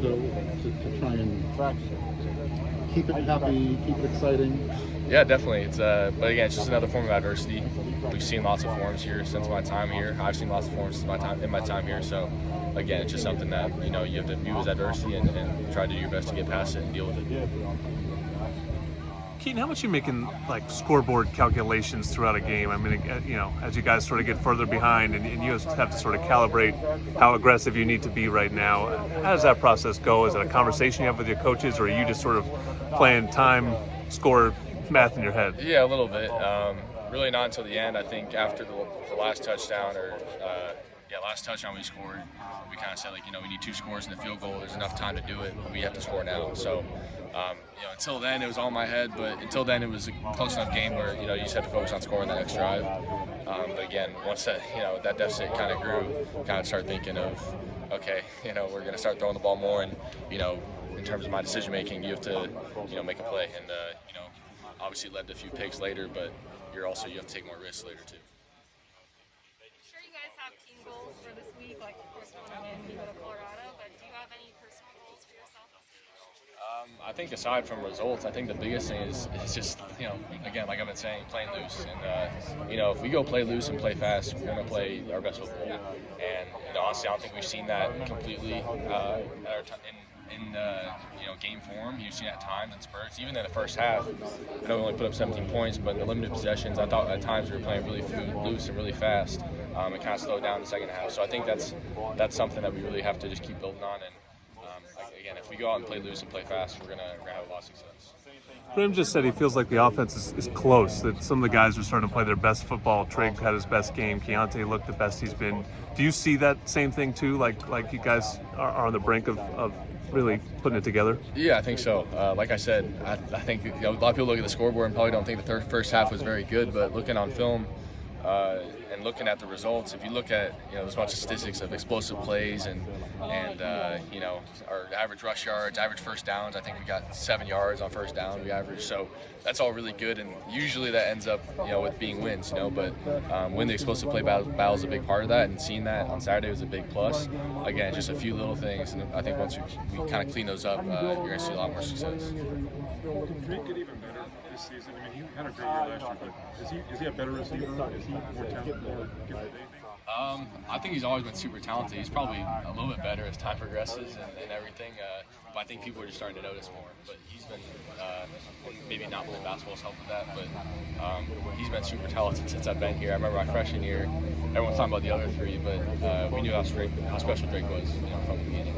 to try and keep it happy, keep it exciting? Yeah, definitely. It's but again, it's just another form of adversity. We've seen lots of forms here since my time here. I've seen lots of forms since my time here. So again, it's just something that you have to view as adversity and try to do your best to get past it and deal with it. Keaton, how much are you making like scoreboard calculations throughout a game? I mean, as you guys sort of get further behind and you have to sort of calibrate how aggressive you need to be right now. How does that process go? Is it a conversation you have with your coaches, or are you just sort of playing time, score, math in your head? Yeah, a little bit. Really not until the end. I think after the last touchdown last touchdown we scored, we kind of said we need 2 scores and a field goal. There's enough time to do it. We have to score now. So until then it was all in my head, but until then it was a close enough game where you just had to focus on scoring the next drive. But again, once that that deficit kind of grew, kind of started thinking of okay, we're going to start throwing the ball more, and in terms of my decision making, you have to make a play, and obviously it led to a few picks later, but you have to take more risks later too. Sure, you guys have team goals for this week, like of course going to win, you go to Colorado, but do you have any personal goals for yourself? I think aside from results, I think the biggest thing is just again, like I've been saying, playing loose, and if we go play loose and play fast, we're going to play our best football. And honestly, I don't think we've seen that completely at our in game form. You've seen it at times in spurts, even in the first half. I know we only put up 17 points, but in the limited possessions, I thought at times we were playing really loose and really fast. It kind of slowed down the second half. So I think that's something that we really have to just keep building on. And again, if we go out and play loose and play fast, we're gonna have a lot of success. Graham just said he feels like the offense is close, that some of the guys are starting to play their best football. Trigg had his best game. Keontae looked the best he's been. Do you see that same thing too? Like you guys are on the brink of really putting it together? Yeah, I think so. Like I said, I think a lot of people look at the scoreboard and probably don't think the first half was very good, but looking on film and looking at the results, if you look at there's a bunch of statistics of explosive plays and our average rush yards, average first downs. I think we got 7 yards on first down we averaged, so that's all really good, and usually that ends up with being wins, but when the explosive play battle is a big part of that, and seeing that on Saturday was a big plus. Again, just a few little things, and I think once we kind of clean those up, you're going to see a lot more success. Can Drake get even better this season? I mean, he had a great year last year, but is he a better receiver? Is he more talented, more gifted? I think he's always been super talented. He's probably a little bit better as time progresses and everything. But I think people are just starting to notice more. But he's been maybe not playing basketball has helped with that, but he's been super talented since I've been here. I remember my freshman year, everyone's talking about the other 3, but we knew how special Drake was from the beginning.